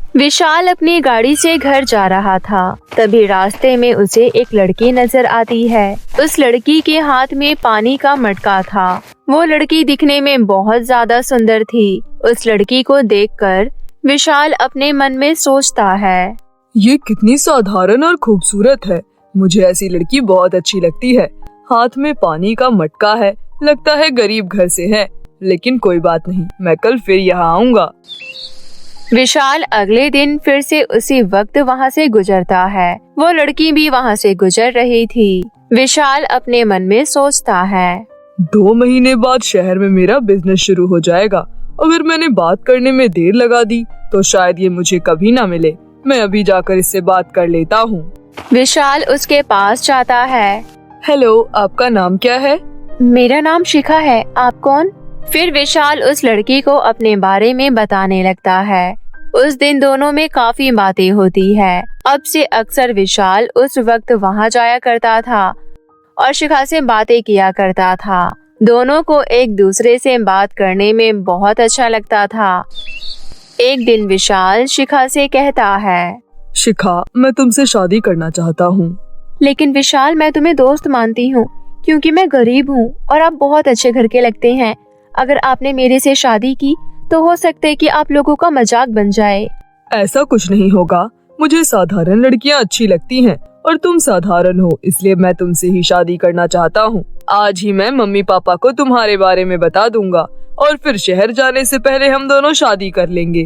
विशाल अपनी गाड़ी से घर जा रहा था। तभी रास्ते में उसे एक लड़की नजर आती है। उस लड़की के हाथ में पानी का मटका था। वो लड़की दिखने में बहुत ज्यादा सुंदर थी। उस लड़की को देखकर विशाल अपने मन में सोचता है, ये कितनी साधारण और खूबसूरत है। मुझे ऐसी लड़की बहुत अच्छी लगती है। हाथ में पानी का मटका है, लगता है गरीब घर से है। लेकिन कोई बात नहीं, मैं कल फिर यहाँ आऊँगा। विशाल अगले दिन फिर से उसी वक्त वहाँ से गुजरता है। वो लड़की भी वहाँ से गुजर रही थी। विशाल अपने मन में सोचता है, 2 महीने बाद शहर में मेरा बिजनेस शुरू हो जाएगा। अगर मैंने बात करने में देर लगा दी तो शायद ये मुझे कभी ना मिले। मैं अभी जाकर इससे बात कर लेता हूँ। विशाल उसके पास जाता है। हेलो, आपका नाम क्या है? मेरा नाम शिखा है, आप कौन? फिर विशाल उस लड़की को अपने बारे में बताने लगता है। उस दिन दोनों में काफी बातें होती है। अब से अक्सर विशाल उस वक्त वहाँ जाया करता था और शिखा से बातें किया करता था। दोनों को एक दूसरे से बात करने में बहुत अच्छा लगता था। एक दिन विशाल शिखा से कहता है, शिखा, मैं तुमसे शादी करना चाहता हूँ। लेकिन विशाल, मैं तुम्हें दोस्त मानती हूँ क्योंकि मैं गरीब हूँ और आप बहुत अच्छे घर के लगते हैं। अगर आपने मेरे से शादी की तो हो सकता है कि आप लोगों का मजाक बन जाए। ऐसा कुछ नहीं होगा। मुझे साधारण लड़कियाँ अच्छी लगती हैं और तुम साधारण हो, इसलिए मैं तुमसे ही शादी करना चाहता हूँ। आज ही मैं मम्मी पापा को तुम्हारे बारे में बता दूंगा और फिर शहर जाने से पहले हम दोनों शादी कर लेंगे।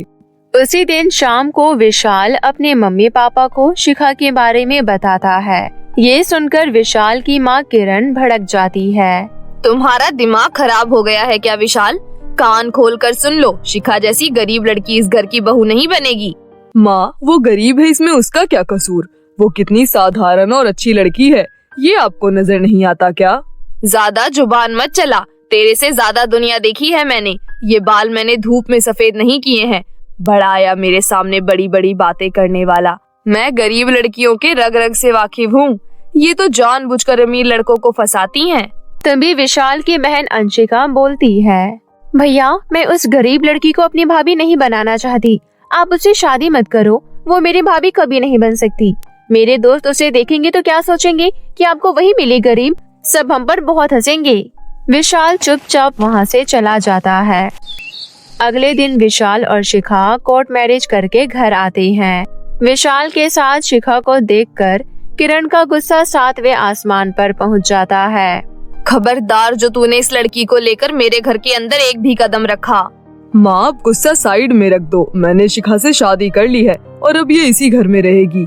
उसी दिन शाम को विशाल अपने मम्मी पापा को शिखा के बारे में बताता है। ये सुनकर विशाल की माँ किरण भड़क जाती है। तुम्हारा दिमाग खराब हो गया है क्या विशाल? कान खोल कर सुन लो, शिखा जैसी गरीब लड़की इस घर की बहू नहीं बनेगी। माँ, वो गरीब है, इसमें उसका क्या कसूर? वो कितनी साधारण और अच्छी लड़की है, ये आपको नजर नहीं आता क्या? ज्यादा जुबान मत चला, तेरे से ज्यादा दुनिया देखी है मैंने। ये बाल मैंने धूप में सफेद नहीं किए हैं। बड़ा आया मेरे सामने बड़ी बड़ी बातें करने वाला। मैं गरीब लड़कियों के रग रग से वाकिफ हूँ। ये तो जानबूझकर अमीर लड़कों को फंसाती हैं। तभी विशाल की बहन अंशिका बोलती है, भैया, मैं उस गरीब लड़की को अपनी भाभी नहीं बनाना चाहती। आप उससे शादी मत करो, वो मेरी भाभी कभी नहीं बन सकती। मेरे दोस्त उसे देखेंगे तो क्या सोचेंगे कि आपको वही मिली गरीब। सब हम पर बहुत हंसेंगे। विशाल चुपचाप वहाँ से चला जाता है। अगले दिन विशाल और शिखा कोर्ट मैरिज करके घर आते हैं। विशाल के साथ शिखा को देखकर किरण का गुस्सा 7वें आसमान पर पहुँच जाता है। खबरदार, जो तूने इस लड़की को लेकर मेरे घर के अंदर एक भी कदम रखा। माँ, आप गुस्सा साइड में रख दो। मैंने शिखा से शादी कर ली है और अब ये इसी घर में रहेगी।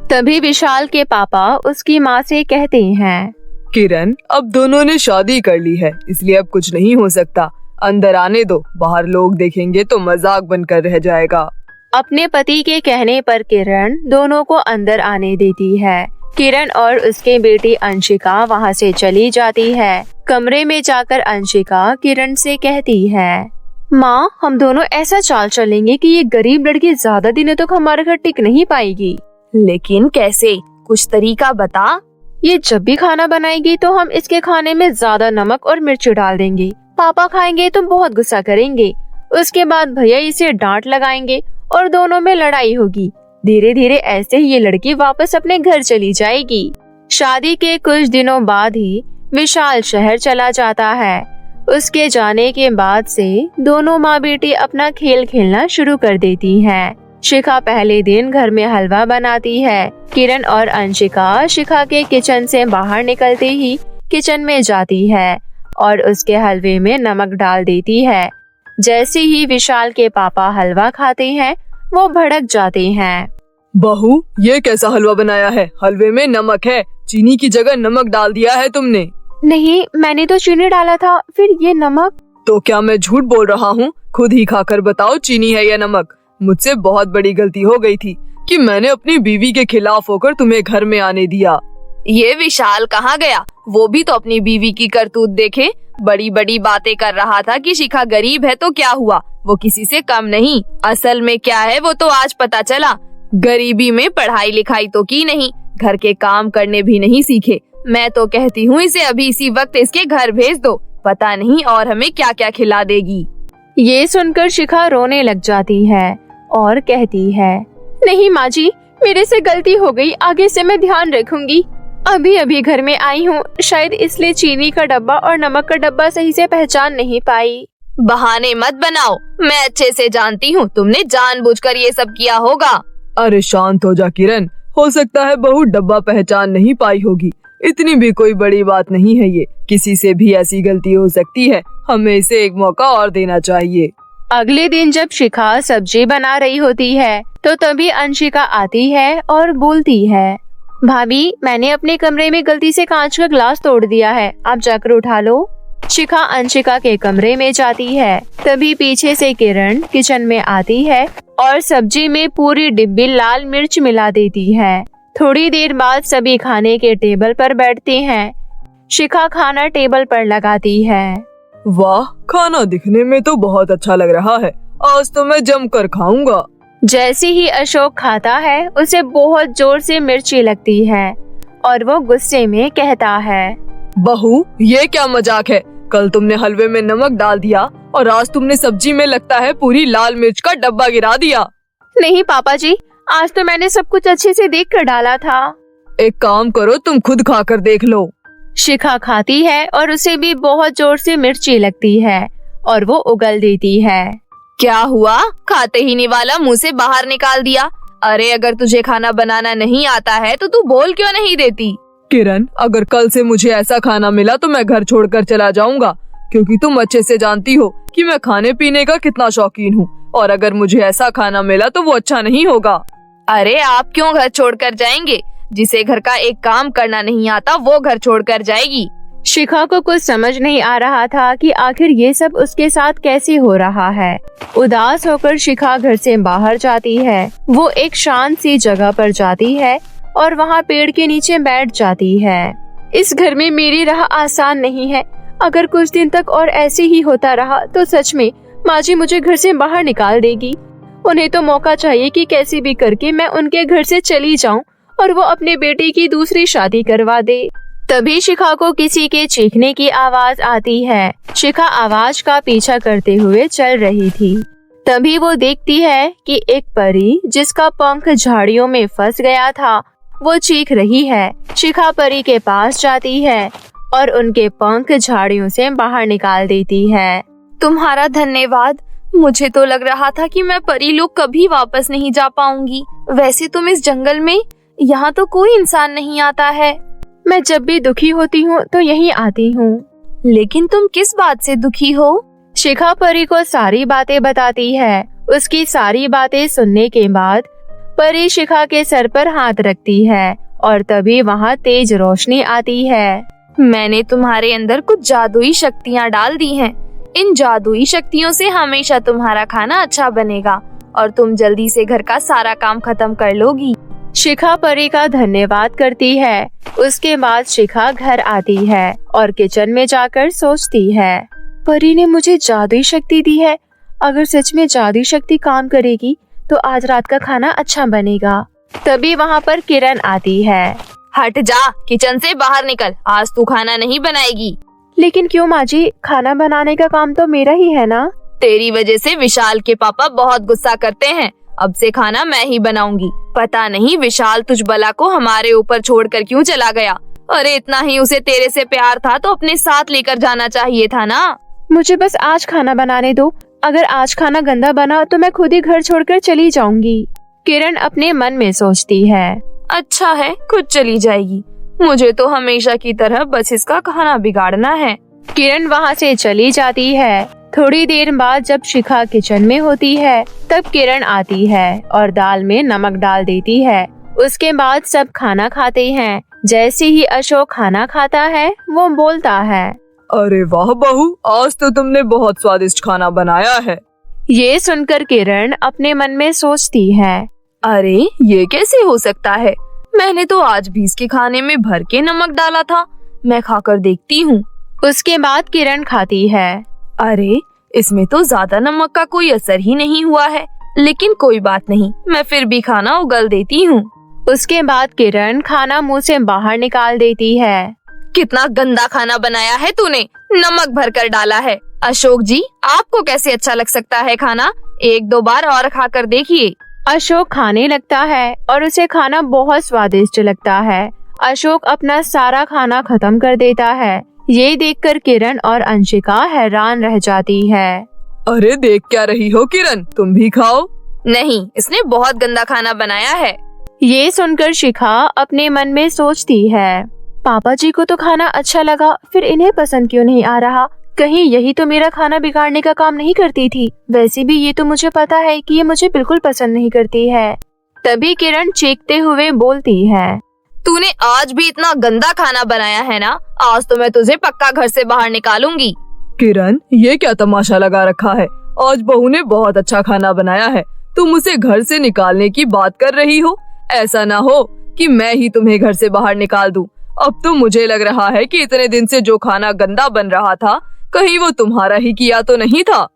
तभी विशाल के पापा उसकी माँ से कहते हैं, किरण, अब दोनों ने शादी कर ली है, इसलिए अब कुछ नहीं हो सकता। अंदर आने दो, बाहर लोग देखेंगे तो मजाक बनकर रह जाएगा। अपने पति के कहने पर किरण दोनों को अंदर आने देती है। किरण और उसके बेटी अंशिका वहाँ से चली जाती है। कमरे में जाकर अंशिका किरण से कहती है, माँ, हम दोनों ऐसा चाल चलेंगे कि ये गरीब लड़की ज्यादा दिनों तक हमारे घर टिक नहीं पाएगी। लेकिन कैसे? कुछ तरीका बता। ये जब भी खाना बनाएगी तो हम इसके खाने में ज्यादा नमक और मिर्च डाल देंगे। पापा खाएंगे तो बहुत गुस्सा करेंगे। उसके बाद भैया इसे डांट लगाएंगे और दोनों में लड़ाई होगी। धीरे धीरे ऐसे ही ये लड़की वापस अपने घर चली जाएगी। शादी के कुछ दिनों बाद ही विशाल शहर चला जाता है। उसके जाने के बाद से दोनों माँ बेटी अपना खेल खेलना शुरू कर देती हैं। शिखा पहले दिन घर में हलवा बनाती है। किरण और अंशिका शिखा के किचन से बाहर निकलते ही किचन में जाती है और उसके हलवे में नमक डाल देती है। जैसे ही विशाल के पापा हलवा खाते हैं, वो भड़क जाते हैं। बहू, ये कैसा हलवा बनाया है? हलवे में नमक है, चीनी की जगह नमक डाल दिया है तुमने। नहीं, मैंने तो चीनी डाला था, फिर ये नमक। तो क्या मैं झूठ बोल रहा हूँ? खुद ही खाकर बताओ, चीनी है या नमक। मुझसे बहुत बड़ी गलती हो गई थी कि मैंने अपनी बीवी के खिलाफ होकर तुम्हें घर में आने दिया। ये विशाल कहाँ गया? वो भी तो अपनी बीवी की करतूत देखे। बड़ी बड़ी बातें कर रहा था कि शिखा गरीब है तो क्या हुआ, वो किसी से कम नहीं। असल में क्या है वो तो आज पता चला। गरीबी में पढ़ाई लिखाई तो की नहीं, घर के काम करने भी नहीं सीखे। मैं तो कहती हूँ इसे अभी इसी वक्त इसके घर भेज दो, पता नहीं और हमें क्या क्या खिला देगी। ये सुनकर शिखा रोने लग जाती है और कहती है, नहीं माँ जी, मेरे से गलती हो गई, आगे से मैं ध्यान रखूंगी। अभी अभी घर में आई हूँ, शायद इसलिए चीनी का डब्बा और नमक का डब्बा सही से पहचान नहीं पाई। बहाने मत बनाओ, मैं अच्छे से जानती हूँ तुमने जानबूझकर ये सब किया होगा। अरे शांत हो जा किरण, हो सकता है बहू डब्बा पहचान नहीं पाई होगी, इतनी भी कोई बड़ी बात नहीं है ये, किसी से भी ऐसी गलती हो सकती है, हमें इसे एक मौका और देना चाहिए। अगले दिन जब शिखा सब्जी बना रही होती है तो तभी अंशिका आती है और बोलती है, भाभी मैंने अपने कमरे में गलती से कांच का ग्लास तोड़ दिया है, आप जाकर उठा लो। शिखा अंशिका के कमरे में जाती है, तभी पीछे से किरण किचन में आती है और सब्जी में पूरी डिब्बी लाल मिर्च मिला देती है। थोड़ी देर बाद सभी खाने के टेबल पर बैठते हैं। शिखा खाना टेबल पर लगाती है। वाह, खाना दिखने में तो बहुत अच्छा लग रहा है, आज तो मैं जमकर खाऊंगा। जैसे ही अशोक खाता है उसे बहुत जोर से मिर्ची लगती है और वो गुस्से में कहता है, बहू ये क्या मजाक है, कल तुमने हलवे में नमक डाल दिया और आज तुमने सब्जी में लगता है पूरी लाल मिर्च का डब्बा गिरा दिया। नहीं पापा जी, आज तो मैंने सब कुछ अच्छे से देख कर डाला था। एक काम करो, तुम खुद खाकर देख लो। शिखा खाती है और उसे भी बहुत जोर से मिर्ची लगती है और वो उगल देती है। क्या हुआ, खाते ही नहीं वाला मुंह से बाहर निकाल दिया। अरे अगर तुझे खाना बनाना नहीं आता है तो तू बोल क्यों नहीं देती। किरण, अगर कल से मुझे ऐसा खाना मिला तो मैं घर छोड़कर चला जाऊंगा, क्योंकि तुम अच्छे से जानती हो कि मैं खाने पीने का कितना शौकीन हूँ, और अगर मुझे ऐसा खाना मिला तो वो अच्छा नहीं होगा। अरे आप क्यों घर छोड़कर जाएंगे, जिसे घर का एक काम करना नहीं आता वो घर छोड़कर जाएगी। शिखा को कुछ समझ नहीं आ रहा था कि आखिर ये सब उसके साथ कैसे हो रहा है। उदास होकर शिखा घर से बाहर जाती है। वो एक शांत सी जगह पर जाती है और वहाँ पेड़ के नीचे बैठ जाती है। इस घर में मेरी राह आसान नहीं है, अगर कुछ दिन तक और ऐसे ही होता रहा तो सच में माँ जी मुझे घर से बाहर निकाल देगी। उन्हें तो मौका चाहिए कि कैसे भी करके मैं उनके घर से चली जाऊं और वो अपने बेटे की दूसरी शादी करवा दे। तभी शिखा को किसी के चीखने की आवाज आती है। शिखा आवाज का पीछा करते हुए चल रही थी। तभी वो देखती है कि एक परी जिसका पंख झाड़ियों में फंस गया था वो चीख रही है। शिखा परी के पास जाती है और उनके पंख झाड़ियों से बाहर निकाल देती है। तुम्हारा धन्यवाद, मुझे तो लग रहा था कि मैं परी लोग कभी वापस नहीं जा पाऊंगी। वैसे तुम इस जंगल में, यहाँ तो कोई इंसान नहीं आता है। मैं जब भी दुखी होती हूँ तो यहीं आती हूँ। लेकिन तुम किस बात से दुखी हो? शिखा परी को सारी बातें बताती है। उसकी सारी बातें सुनने के बाद परी शिखा के सर पर हाथ रखती है और तभी वहाँ तेज रोशनी आती है। मैंने तुम्हारे अंदर कुछ जादुई शक्तियाँ डाल दी हैं। इन जादुई शक्तियों से हमेशा तुम्हारा खाना अच्छा बनेगा और तुम जल्दी से घर का सारा काम खत्म कर लोगी। शिखा परी का धन्यवाद करती है। उसके बाद शिखा घर आती है और किचन में जाकर सोचती है, परी ने मुझे जादुई शक्ति दी है। अगर सच में जादुई शक्ति काम करेगी तो आज रात का खाना अच्छा बनेगा। तभी वहाँ पर किरण आती है। हट जा, किचन से बाहर निकल, आज तू खाना नहीं बनाएगी। लेकिन क्यों माँ जी, खाना बनाने का काम तो मेरा ही है ना। तेरी वजह से विशाल के पापा बहुत गुस्सा करते हैं। अब से खाना मैं ही बनाऊंगी। पता नहीं विशाल तुझ बला को हमारे ऊपर छोड़कर क्यों चला गया। अरे इतना ही उसे तेरे से प्यार था तो अपने साथ लेकर जाना चाहिए था ना। मुझे बस आज खाना बनाने दो, अगर आज खाना गंदा बना तो मैं खुद ही घर छोड़कर चली जाऊंगी। किरण अपने मन में सोचती है। अच्छा है, खुद चली जाएगी। मुझे तो हमेशा की तरह बस इसका खाना बिगाड़ना है। किरण वहाँ से चली जाती है। थोड़ी देर बाद जब शिखा किचन में होती है तब किरण आती है और दाल में नमक डाल देती है। उसके बाद सब खाना खाते हैं। जैसे ही अशोक खाना खाता है वो बोलता है, अरे वाह बहू, आज तो तुमने बहुत स्वादिष्ट खाना बनाया है। ये सुनकर किरण अपने मन में सोचती है, अरे ये कैसे हो सकता है, मैंने तो आज भी इसके खाने में भर के नमक डाला था। मैं खाकर देखती हूँ। उसके बाद किरण खाती है। अरे इसमें तो ज्यादा नमक का कोई असर ही नहीं हुआ है, लेकिन कोई बात नहीं, मैं फिर भी खाना उगल देती हूँ। उसके बाद किरण खाना मुंह से बाहर निकाल देती है। कितना गंदा खाना बनाया है तूने, नमक भरकर डाला है। अशोक जी, आपको कैसे अच्छा लग सकता है खाना? एक दो बार और खाकर देखिए। अशोक खाने लगता है और उसे खाना बहुत स्वादिष्ट लगता है। अशोक अपना सारा खाना खत्म कर देता है। ये देखकर किरण और अंशिका हैरान रह जाती है। अरे देख क्या रही हो किरण, तुम भी खाओ। नहीं, इसने बहुत गंदा खाना बनाया है। ये सुनकर शिखा अपने मन में सोचती है, पापा जी को तो खाना अच्छा लगा, फिर इन्हें पसंद क्यों नहीं आ रहा? कहीं यही तो मेरा खाना बिगाड़ने का काम नहीं करती थी। वैसे भी ये तो मुझे पता है कि ये मुझे बिल्कुल पसंद नहीं करती है। तभी किरण चीखते हुए बोलती है, तूने आज भी इतना गंदा खाना बनाया है ना, आज तो मैं तुझे पक्का घर से बाहर निकालूंगी। किरण, ये क्या तमाशा लगा रखा है? आज बहू ने बहुत अच्छा खाना बनाया है, तुम उसे घर से निकालने की बात कर रही हो? ऐसा ना हो कि मैं ही तुम्हें घर से बाहर निकाल दूं। अब तो मुझे लग रहा है कि इतने दिन से जो खाना गंदा बन रहा था, कहीं वो तुम्हारा ही किया तो नहीं था।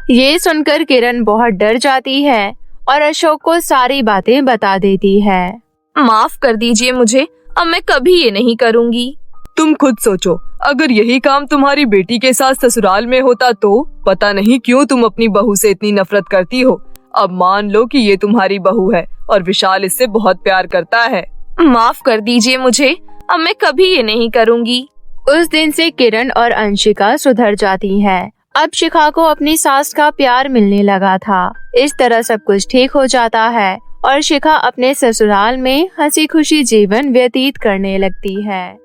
ये सुनकर किरण बहुत डर जाती है और अशोक को सारी बातें बता देती है। माफ कर दीजिए मुझे, अब मैं कभी ये नहीं करूंगी। तुम खुद सोचो, अगर यही काम तुम्हारी बेटी के साथ ससुराल में होता तो पता नहीं क्यों तुम अपनी बहू से इतनी नफरत करती हो। अब मान लो कि ये तुम्हारी बहू है और विशाल इससे बहुत प्यार करता है। माफ कर दीजिए मुझे, अब मैं कभी ये नहीं करूंगी। उस दिन से किरण और अंशिका सुधर जाती है। अब शिखा को अपनी सास का प्यार मिलने लगा था। इस तरह सब कुछ ठीक हो जाता है और शिखा अपने ससुराल में हंसी खुशी जीवन व्यतीत करने लगती है।